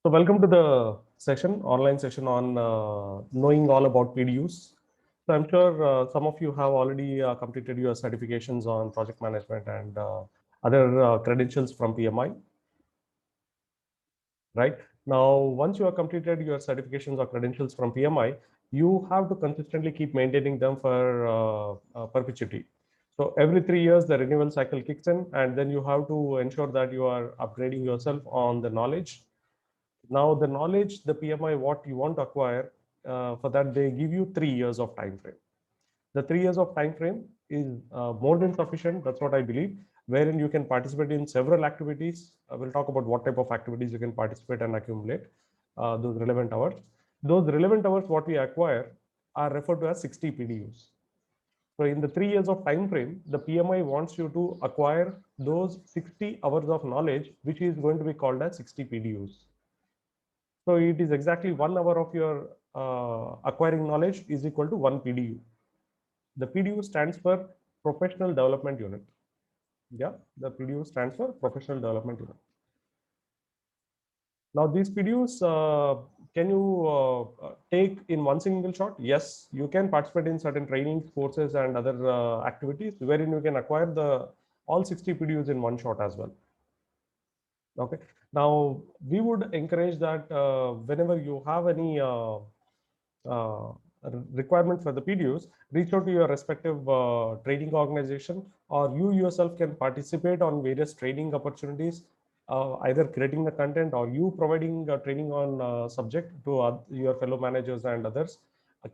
So welcome to the session, online session on knowing all about PDUs. So I'm sure some of you have already completed your certifications on project management and other credentials from PMI. Right now, once you have completed your certifications or credentials from PMI, you have to consistently keep maintaining them for perpetuity. So every 3 years, the renewal cycle kicks in, and then you have to ensure that you are upgrading yourself on the knowledge. Now, the knowledge, the PMI, what you want to acquire, for that they give you 3 years of time frame. The 3 years of time frame is more than sufficient. That's what I believe, wherein you can participate in several activities. We'll talk about what type of activities you can participate and accumulate those relevant hours. Those relevant hours, what we acquire, are referred to as 60 PDUs. So in the 3 years of time frame, the PMI wants you to acquire those 60 hours of knowledge, which is going to be called as 60 PDUs. So it is exactly 1 hour of your acquiring knowledge is equal to 1 PDU. The PDU stands for Professional Development Unit. Yeah, the PDU stands for Professional Development Unit. Now, these PDUs, can you take in one single shot? Yes, you can participate in certain trainings, courses, and other activities wherein you can acquire the all 60 PDUs in one shot as well. Okay. Now, we would encourage that whenever you have any requirement for the PDUs, reach out to your respective training organization, or you yourself can participate on various training opportunities, either creating the content or you providing training on subject to your fellow managers and others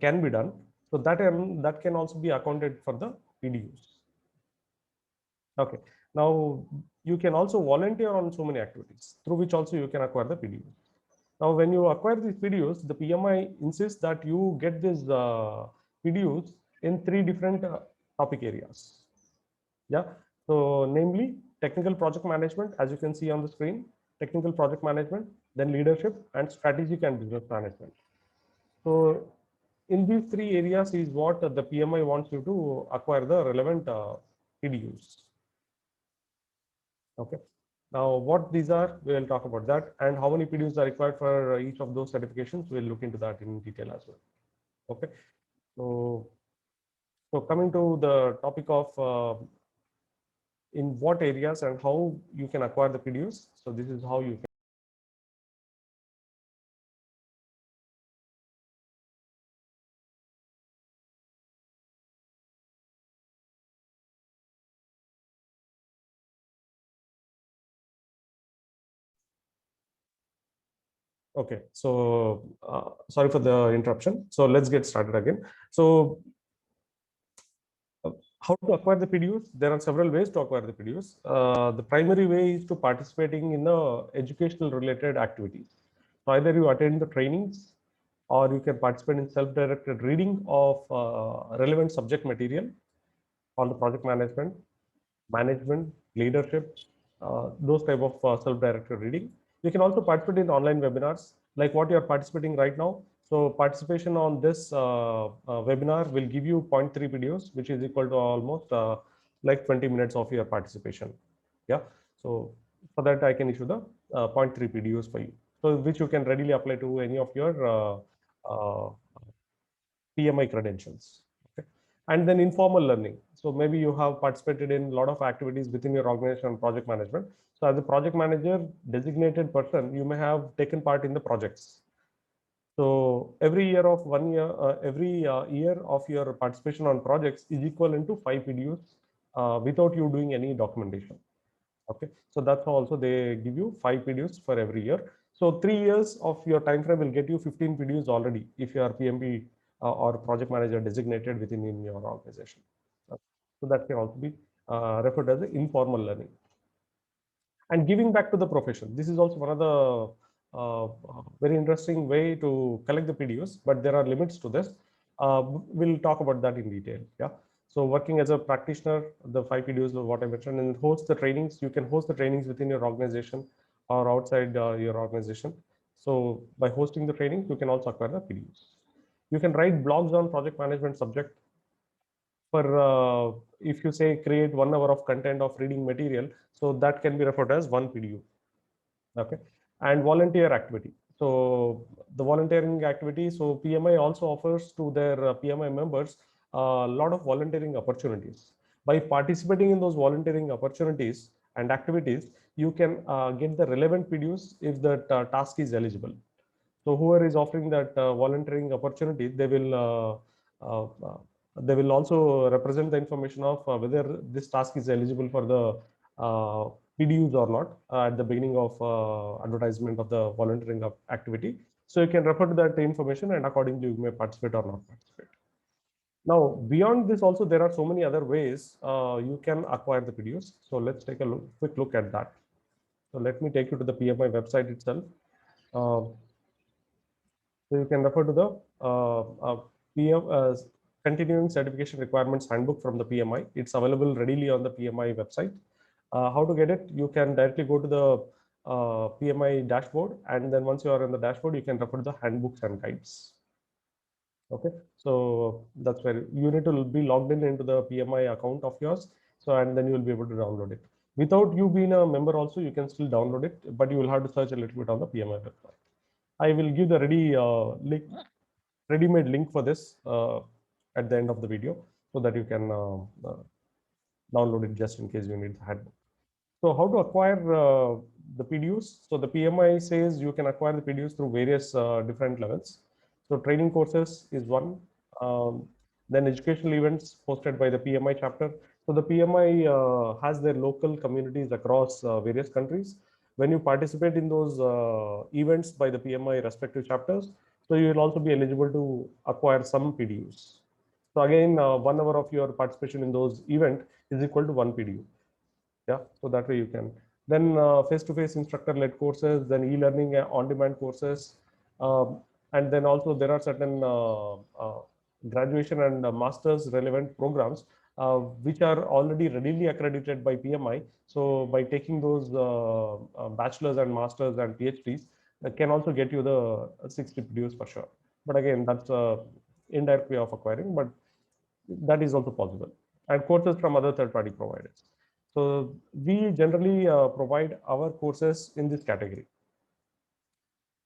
can be done. So that can also be accounted for the PDUs. Okay. Now you can also volunteer on so many activities through which also you can acquire the PDUs. Now, when you acquire these PDUs, the PMI insists that you get these PDUs in 3 different topic areas. Yeah. So, namely, technical project management, as you can see on the screen, technical project management, then leadership, and strategic and business management. So, in these 3 areas is what the PMI wants you to acquire the relevant PDUs. Okay. Now, what these are, we will talk about that, and how many PDUs are required for each of those certifications. We'll look into that in detail as well. Okay. So coming to the topic of in what areas and how you can acquire the PDUs. So this is how you can. Okay, so sorry for the interruption. So let's get started again. So how to acquire the PDUs? There are several ways to acquire the PDUs. The primary way is to participating in the educational related activities. So either you attend the trainings, or you can participate in self-directed reading of relevant subject material on the project management, leadership, those type of self-directed reading. You can also participate in online webinars like what you are participating right now. So participation on this webinar will give you 0.3 PDUs, which is equal to almost like 20 minutes of your participation. Yeah. So for that, I can issue the 0.3 PDUs for you. So which you can readily apply to any of your PMI credentials. Okay. And then informal learning. So maybe you have participated in a lot of activities within your organization on project management. So as a project manager designated person, you may have taken part in the projects. So every year of 1 year, every year of your participation on projects is equivalent to 5 PDUs without you doing any documentation. Okay, so that's how also they give you 5 PDUs for every year. So 3 years of your time frame will get you 15 PDUs already if you are PMP or project manager designated within in your organization. So that can also be referred as informal learning. And giving back to the profession. This is also one of the very interesting way to collect the PDUs, but there are limits to this. We'll talk about that in detail. Yeah. So working as a practitioner, the 5 PDUs are what I mentioned, and host the trainings. You can host the trainings within your organization or outside your organization. So by hosting the trainings, you can also acquire the PDUs. You can write blogs on project management subject. For if you say create 1 hour of content of reading material, so that can be referred as 1 PDU. Okay. and volunteer activity. So the volunteering activity, so PMI also offers to their PMI members a lot of volunteering opportunities. By participating in those volunteering opportunities and activities, you can get the relevant PDUs if that task is eligible. So whoever is offering that volunteering opportunity, they will also represent the information of whether this task is eligible for the PDUs or not at the beginning of advertisement of the volunteering activity. So you can refer to that information and accordingly you may participate or not participate. Now, beyond this also, there are so many other ways you can acquire the PDUs. So let's take a quick look at that. So let me take you to the PMI website itself. So you can refer to the Continuing Certification Requirements Handbook from the PMI. It's available readily on the PMI website. How to get it? You can directly go to the PMI dashboard, and then once you are in the dashboard, you can refer to the handbooks and guides. Okay, so that's where you need to be logged in into the PMI account of yours. So, and then you will be able to download it. Without you being a member also, you can still download it, but you will have to search a little bit on the PMI website. I will give the ready-made link for this at the end of the video so that you can download it just in case you need the handbook. So how to acquire the PDUs? So the PMI says you can acquire the PDUs through various different levels. So training courses is one. Then educational events hosted by the PMI chapter. So the PMI has their local communities across various countries. When you participate in those events by the PMI respective chapters, so you will also be eligible to acquire some PDUs. So again, 1 hour of your participation in those event is equal to 1 PDU. Yeah, so that way you can. Then face-to-face instructor-led courses, then e-learning on-demand courses, and then also there are certain graduation and master's relevant programs which are already readily accredited by PMI. So by taking those bachelor's and master's and PhDs, that can also get you the 60 PDUs for sure. But again, that's a indirect way of acquiring, but that is also possible. And courses from other third-party providers. So we generally provide our courses in this category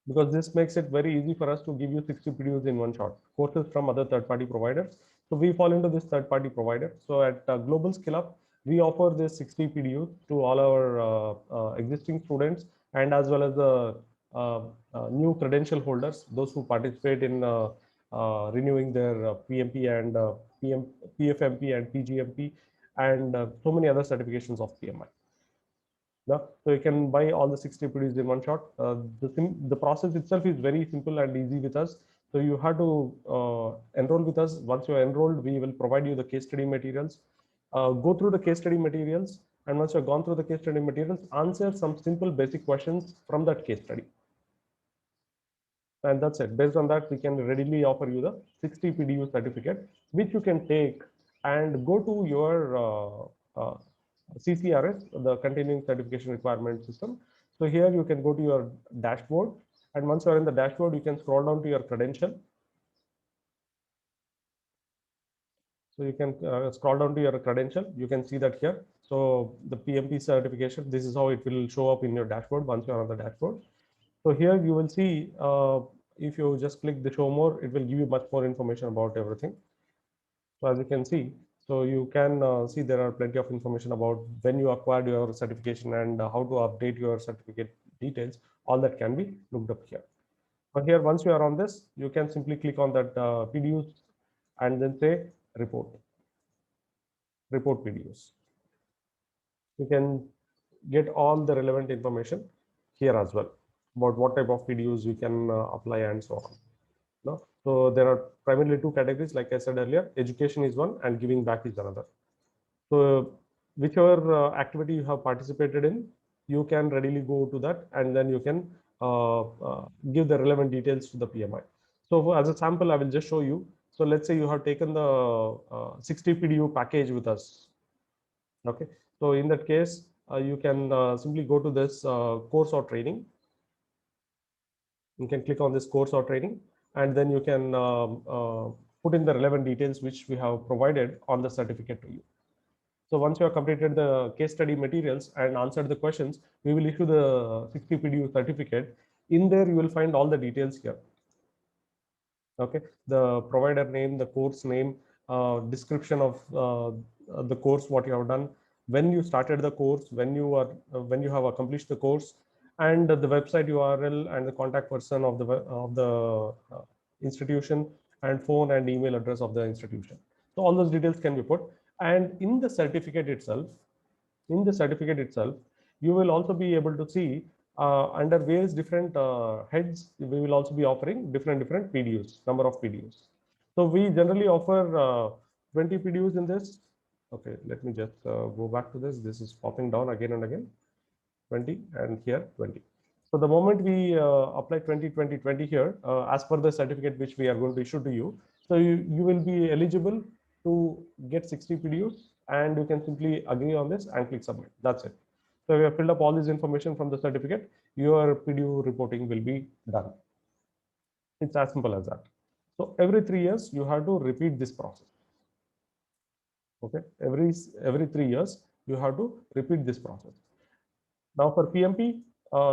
because this makes it very easy for us to give you 60 PDUs in one shot. Courses from other third-party providers. So we fall into this third-party provider. So at Global Skill Up, we offer this 60 PDUs to all our existing students and as well as the new credential holders, those who participate in renewing their PMP and PFMP and PGMP and so many other certifications of PMI. Yeah, so you can buy all the 60 PDUs in one shot. The process itself is very simple and easy with us. So you have to enroll with us. Once you are enrolled, we will provide you the case study materials. Go through the case study materials, and once you have gone through the case study materials, answer some simple basic questions from that case study. And that's it. Based on that, we can readily offer you the 60 PDU certificate, which you can take and go to your CCRS, the Continuing Certification Requirement System. So here you can go to your dashboard, and once you're in the dashboard, you can scroll down to your credential. So you can scroll down to your credential. You can see that here. So the PMP certification, this is how it will show up in your dashboard once you're on the dashboard. So here you will see, if you just click the show more, it will give you much more information about everything. So as you can see, so you can see there are plenty of information about when you acquired your certification and how to update your certificate details. All that can be looked up here. But here, once you are on this, you can simply click on that PDUs and then say report PDUs. You can get all the relevant information here as well about what type of PDUs you can apply and so on. No? So there are primarily two categories, like I said earlier, education is one and giving back is another. So whichever activity you have participated in, you can readily go to that and then you can give the relevant details to the PMI. So as a sample, I will just show you. So let's say you have taken the 60 PDU package with us. Okay. So in that case, you can simply go to this course or training. You can click on this course or training, and then you can put in the relevant details which we have provided on the certificate to you. So once you have completed the case study materials and answered the questions, we will issue the 60 PDU certificate. In there, you will find all the details here. Okay, the provider name, the course name, description of the course, what you have done, when you started the course, when you have accomplished the course, and the website URL and the contact person of the institution, and phone and email address of the institution. So all those details can be put. And in the certificate itself, you will also be able to see under various different heads, we will also be offering different PDUs, number of PDUs. So we generally offer 20 PDUs in this. Okay, let me just go back to this. This is popping down again and again. 20 and here 20. So the moment we apply 20 here, as per the certificate which we are going to issue to you, so you will be eligible to get 60 PDUs, and you can simply agree on this and click submit. That's it. So we have filled up all this information from the certificate. Your PDU reporting will be done. It's as simple as that. So every 3 years, you have to repeat this process. Okay, every 3 years, you have to repeat this process. Now for PMP,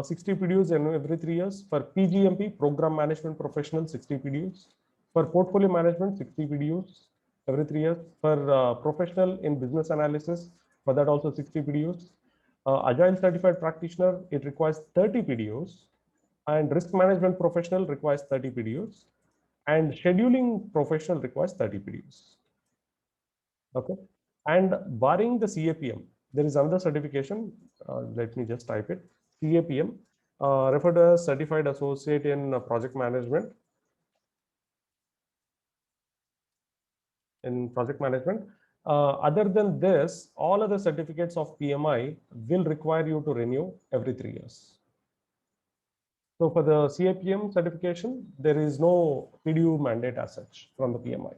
60 PDUs every 3 years. For PGMP, Program Management Professional, 60 PDUs. For Portfolio Management, 60 PDUs every 3 years. For Professional in Business Analysis, for that also 60 PDUs. Agile Certified Practitioner, it requires 30 PDUs. And Risk Management Professional requires 30 PDUs. And Scheduling Professional requires 30 PDUs. Okay. And barring the CAPM, there is another certification. Let me just type it. CAPM, referred as Certified Associate in Project Management. Other than this, all other certificates of PMI will require you to renew every 3 years. So for the CAPM certification, there is no PDU mandate as such from the PMI.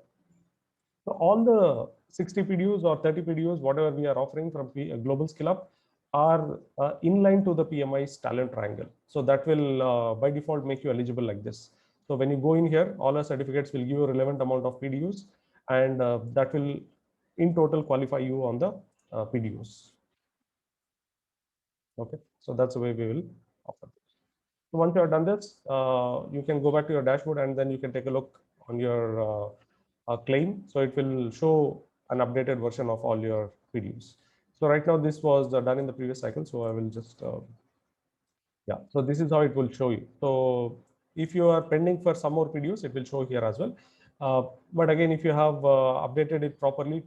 So all the 60 PDUs or 30 PDUs, whatever we are offering from Global Skill Up, are inline to the PMI's talent triangle. So that will by default make you eligible like this. So when you go in here, all our certificates will give you a relevant amount of PDUs, and that will in total qualify you on the PDUs. Okay, so that's the way we will offer this. So once you have done this, you can go back to your dashboard, and then you can take a look on your claim. So it will show an updated version of all your PDUs. So right now this was done in the previous cycle. So I will just, yeah, so this is how it will show you. So if you are pending for some more PDUs, it will show here as well. But again, if you have updated it properly,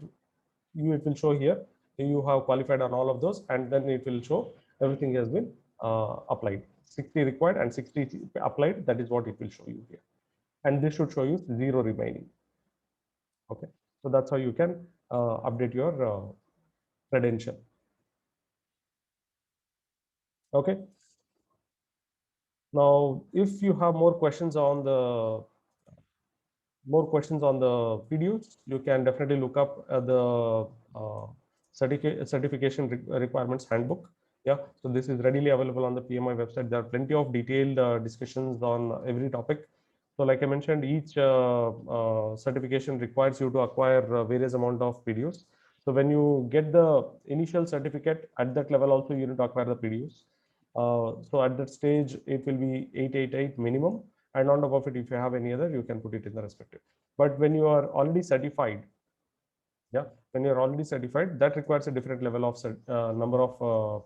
it will show here. You have qualified on all of those, and then it will show everything has been applied. 60 required and 60 applied. That is what it will show you here. And this should show you 0 remaining. Okay, so that's how you can update your credential. Okay, now if you have more questions on the PDUs, you can definitely look up the certification requirements handbook. Yeah, so this is readily available on the PMI website. There are plenty of detailed discussions on every topic. So like I mentioned, each certification requires you to acquire various amount of PDUs. So when you get the initial certificate, at that level also you need to acquire the PDUs. So at that stage, it will be 888 minimum. And on top of it, if you have any other, you can put it in the respective. But when you are already certified, yeah, when you're already certified, that requires a different level of number of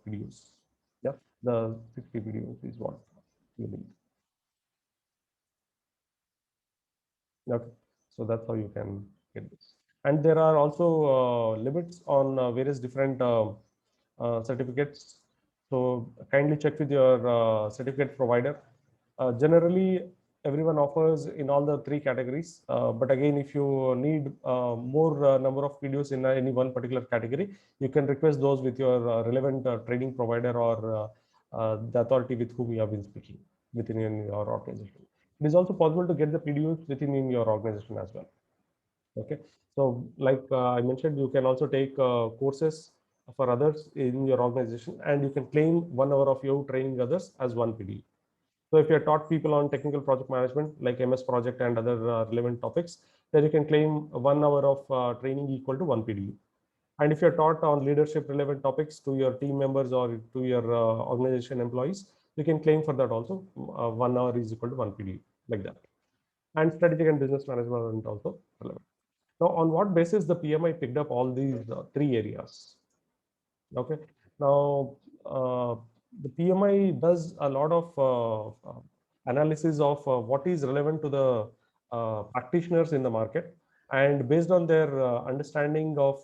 PDUs. Yeah, the 60 PDUs is what you need. Okay, so that's how you can get this. And there are also limits on various different certificates. So kindly check with your certificate provider. Generally, everyone offers in all the 3 categories. But again, if you need more number of PDUs in any one particular category, you can request those with your relevant training provider or the authority with whom you have been speaking within your organization. It is also possible to get the PDUs within your organization as well. Okay, so like I mentioned, you can also take courses for others in your organization, and you can claim 1 hour of you training others as 1 PDU. So if you have taught people on technical project management like MS Project and other relevant topics, then you can claim 1 hour of training equal to 1 PDU. And if you're taught on leadership relevant topics to your team members or to your organization employees, you can claim for that also. 1 hour is equal to 1 PDU, like that. And strategic and business management also relevant. Now, on what basis the PMI picked up all these three areas? Okay. Now, the PMI does a lot of analysis of what is relevant to the practitioners in the market, and based on their understanding of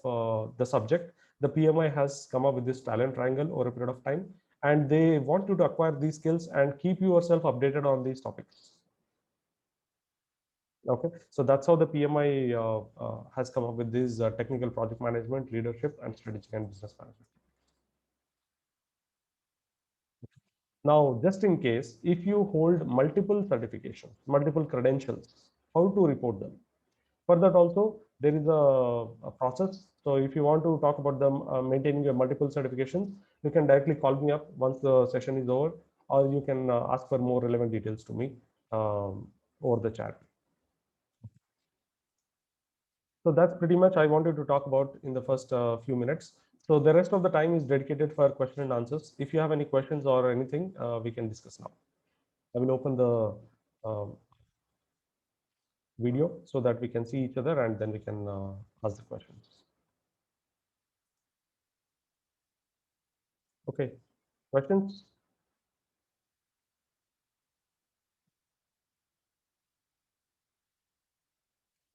the subject, the PMI has come up with this talent triangle over a period of time, and they want you to acquire these skills and keep yourself updated on these topics. Okay, so that's how the PMI has come up with this technical project management, leadership, and strategic and business management. Now, just in case, if you hold multiple certifications, multiple credentials, how to report them? For that also, there is a process. So if you want to talk about them maintaining your multiple certifications, you can directly call me up once the session is over, or you can ask for more relevant details to me over the chat. So that's pretty much I wanted to talk about in the first few minutes. So the rest of the time is dedicated for question and answers. If you have any questions or anything, we can discuss now. I will open the video so that we can see each other, and then we can ask the questions. Okay, questions?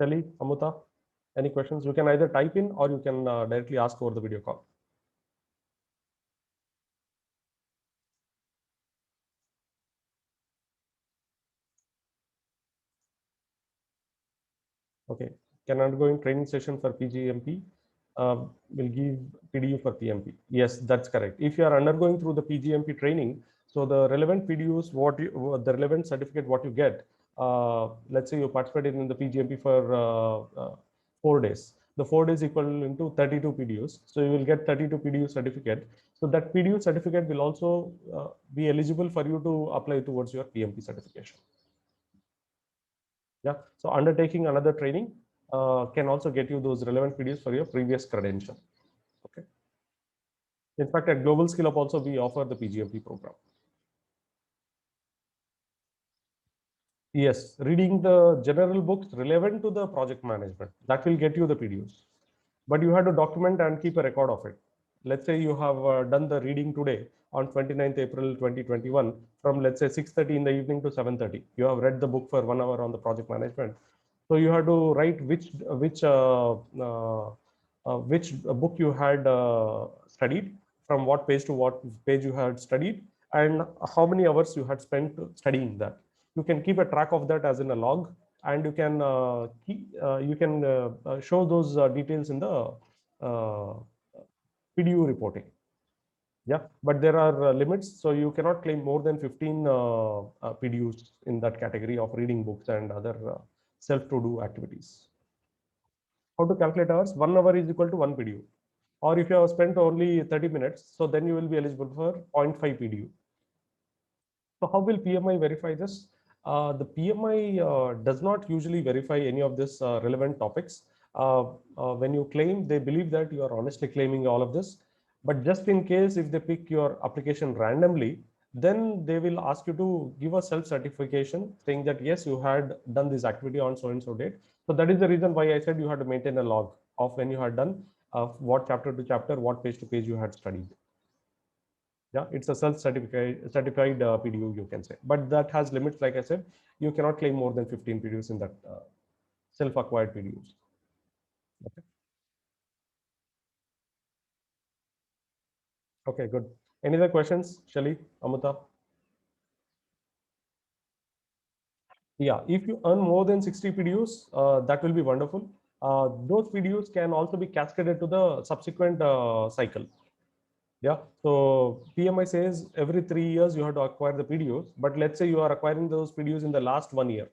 Shelly, Amuta, any questions? You can either type in or you can directly ask over the video call. Okay, can undergoing training session for PGMP will give PDU for PMP. Yes, that's correct. If you are undergoing through the PGMP training, so the relevant PDUs, the relevant certificate, what you get, let's say you participated in the PGMP for 4 days. The 4 days equal into 32 PDUs. So you will get 32 PDU certificate. So that PDU certificate will also be eligible for you to apply towards your PMP certification. Yeah. So undertaking another training can also get you those relevant PDUs for your previous credential. Okay. In fact, at Global Skill Up also we offer the PGMP program. Yes, reading the general books relevant to the project management, that will get you the PDUs. But you have to document and keep a record of it. Let's say you have done the reading today on 29th April 2021 from, let's say, 6:30 in the evening to 7:30. You have read the book for 1 hour on the project management. So you have to write which book you had studied, from what page to what page you had studied, and how many hours you had spent studying that. You can keep a track of that as in a log, and you can show those details in the PDU reporting. Yeah, but there are limits, so you cannot claim more than 15 PDUs in that category of reading books and other self-to-do activities. How to calculate hours? 1 hour is equal to 1 PDU. Or if you have spent only 30 minutes, so then you will be eligible for 0.5 PDU. So how will PMI verify this? The PMI does not usually verify any of this relevant topics. When you claim, they believe that you are honestly claiming all of this. But just in case, if they pick your application randomly, then they will ask you to give a self-certification saying that, yes, you had done this activity on so-and-so date. So that is the reason why I said you had to maintain a log of when you had done what chapter to chapter, what page to page you had studied. Yeah, it's a certified PDU, you can say, but that has limits. Like I said, you cannot claim more than 15 PDUs in that self-acquired PDUs. Okay. Okay, good. Any other questions, Shelly, Amita? Yeah, if you earn more than 60 PDUs, that will be wonderful. Those PDUs can also be cascaded to the subsequent cycle. Yeah, so PMI says every 3 years you have to acquire the PDUs, but let's say you are acquiring those PDUs in the last 1 year.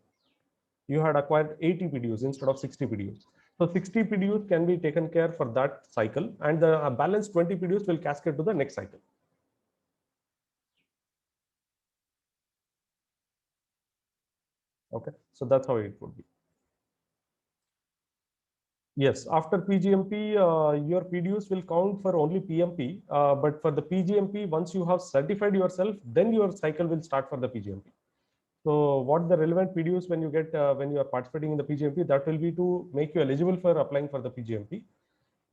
You had acquired 80 PDUs instead of 60 PDUs. So 60 PDUs can be taken care for that cycle, and the balance 20 PDUs will cascade to the next cycle. Okay, so that's how it would be. Yes, after PGMP, your PDUs will count for only PMP. But for the PGMP, once you have certified yourself, then your cycle will start for the PGMP. So what the relevant PDUs when you get when you are participating in the PGMP, that will be to make you eligible for applying for the PGMP.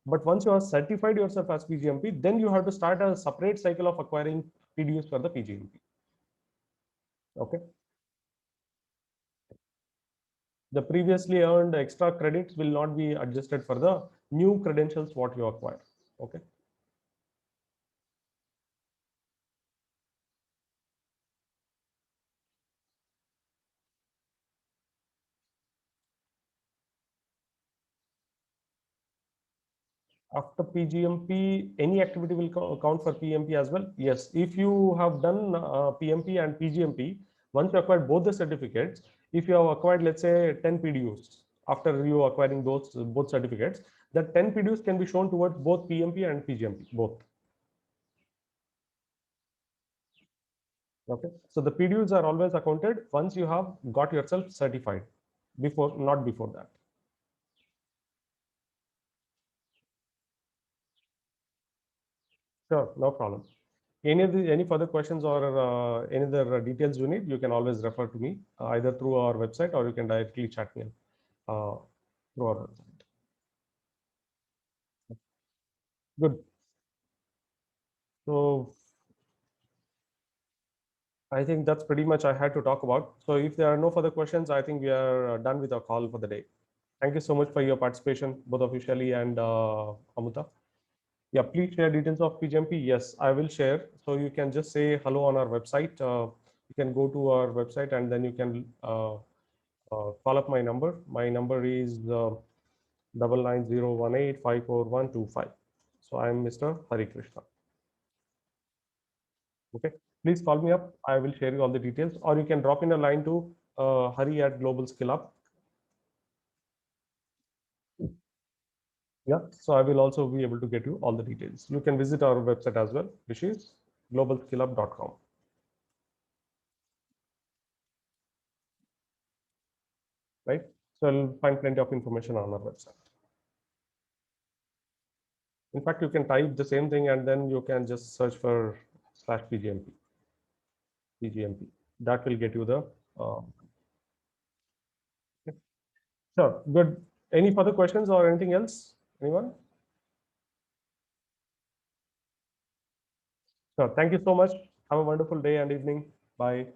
But once you have certified yourself as PGMP, then you have to start a separate cycle of acquiring PDUs for the PGMP. Okay. The previously earned extra credits will not be adjusted for the new credentials what you acquire. Okay. After PGMP, any activity will count for PMP as well. Yes, if you have done PMP and PGMP, once you acquired both the certificates, if you have acquired, let's say, 10 PDUs, after you acquiring those both certificates, that 10 PDUs can be shown towards both PMP and PGMP, both. Okay, so the PDUs are always accounted once you have got yourself certified, before, not before that. Sure, no problem. Any further questions or any other details you need, you can always refer to me either through our website or you can directly chat me uh, through our website. Good. So I think that's pretty much I had to talk about. So if there are no further questions, I think we are done with our call for the day. Thank you so much for your participation, both officially and Amuta. Yeah, please share details of PGMP. Yes, I will share. So you can just say hello on our website. You can go to our website and then you can call up my number. My number is 9901854125. So I am Mr. Hari Krishna. Okay, please call me up. I will share you all the details, or you can drop in a line to Hari at Global Skill Up. Yeah, so I will also be able to get you all the details. You can visit our website as well, which is globalskillup.com. Right? So you'll find plenty of information on our website. In fact, you can type the same thing and then you can just search for /PGMP, PGMP. That will get you the. Sure, good. Any further questions or anything else? Anyone? Sure. Thank you so much. Have a wonderful day and evening. Bye.